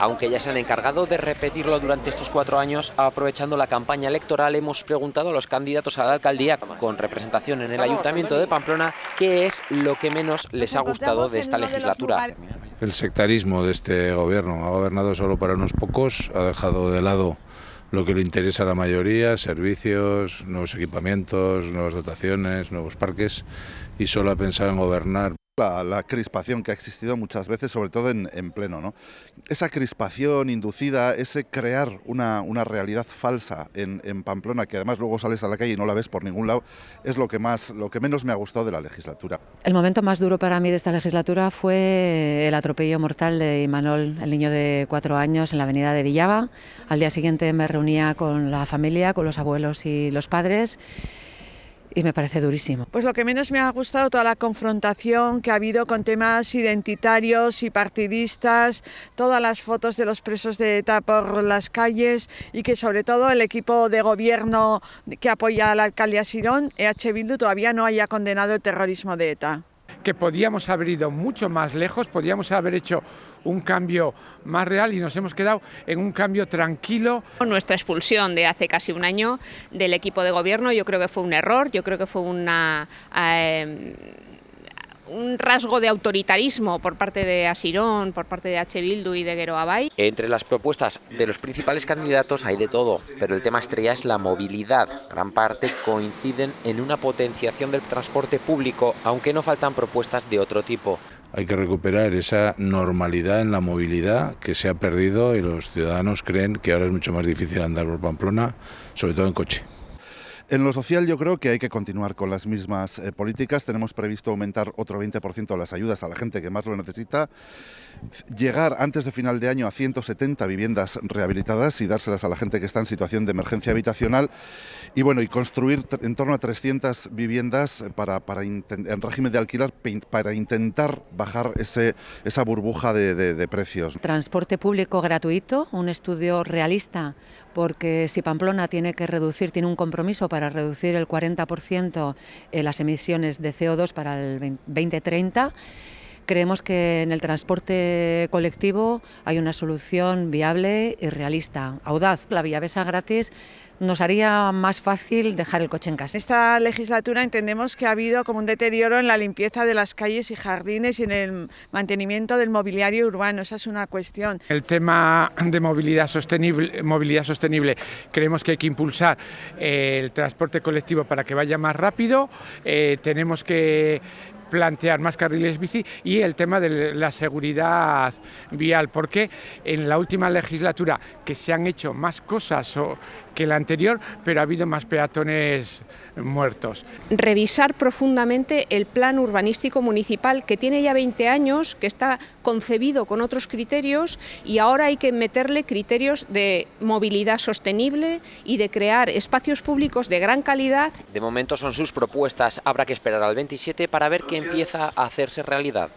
Aunque ya se han encargado de repetirlo durante estos 4 años, aprovechando la campaña electoral, hemos preguntado a los candidatos a la alcaldía con representación en el Ayuntamiento de Pamplona qué es lo que menos les ha gustado de esta legislatura. El sectarismo de este gobierno. Ha gobernado solo para unos pocos, ha dejado de lado lo que le interesa a la mayoría: servicios, nuevos equipamientos, nuevas dotaciones, nuevos parques, y solo ha pensado en gobernar. La crispación que ha existido muchas veces, sobre todo en pleno, ¿no? Esa crispación inducida, ese crear una realidad falsa en Pamplona, que además luego sales a la calle y no la ves por ningún lado, es lo que menos me ha gustado de la legislatura. El momento más duro para mí de esta legislatura fue el atropello mortal de Imanol, el niño de 4 años, en la avenida de Villava. Al día siguiente me reunía con la familia, con los abuelos y los padres, y me parece durísimo. Pues lo que menos me ha gustado, toda la confrontación que ha habido con temas identitarios y partidistas, todas las fotos de los presos de ETA por las calles, y que sobre todo el equipo de gobierno que apoya a la alcaldía Sirón, EH Bildu, todavía no haya condenado el terrorismo de ETA. Que podíamos haber ido mucho más lejos, podíamos haber hecho un cambio más real, y nos hemos quedado en un cambio tranquilo. Nuestra expulsión de hace casi un año del equipo de gobierno, yo creo que fue un error, yo creo que fue un rasgo de autoritarismo por parte de Asirón, por parte de H. Bildu y de Gero Abay. Entre las propuestas de los principales candidatos hay de todo, pero el tema estrella es la movilidad. Gran parte coinciden en una potenciación del transporte público, aunque no faltan propuestas de otro tipo. Hay que recuperar esa normalidad en la movilidad que se ha perdido, y los ciudadanos creen que ahora es mucho más difícil andar por Pamplona, sobre todo en coche. En lo social yo creo que hay que continuar con las mismas políticas. Tenemos previsto aumentar otro 20% las ayudas a la gente que más lo necesita, llegar antes de final de año a 170 viviendas rehabilitadas y dárselas a la gente que está en situación de emergencia habitacional, y bueno, y construir en torno a 300 viviendas en régimen de alquiler para intentar bajar esa burbuja de precios. Transporte público gratuito, un estudio realista, porque si Pamplona tiene un compromiso para reducir el 40% las emisiones de CO2 para el 2030, creemos que en el transporte colectivo hay una solución viable y realista, audaz. La Villavesa gratis nos haría más fácil dejar el coche en casa. Esta legislatura entendemos que ha habido como un deterioro en la limpieza de las calles y jardines y en el mantenimiento del mobiliario urbano. Esa es una cuestión. El tema de movilidad sostenible, creemos que hay que impulsar el transporte colectivo para que vaya más rápido. Tenemos que plantear más carriles bici, y el tema de la seguridad vial, porque en la última legislatura que se han hecho más cosas que la anterior, pero ha habido más peatones muertos. Revisar profundamente el plan urbanístico municipal, que tiene ya 20 años, que está concebido con otros criterios, y ahora hay que meterle criterios de movilidad sostenible y de crear espacios públicos de gran calidad. De momento son sus propuestas, habrá que esperar al 27 para ver qué empieza a hacerse realidad.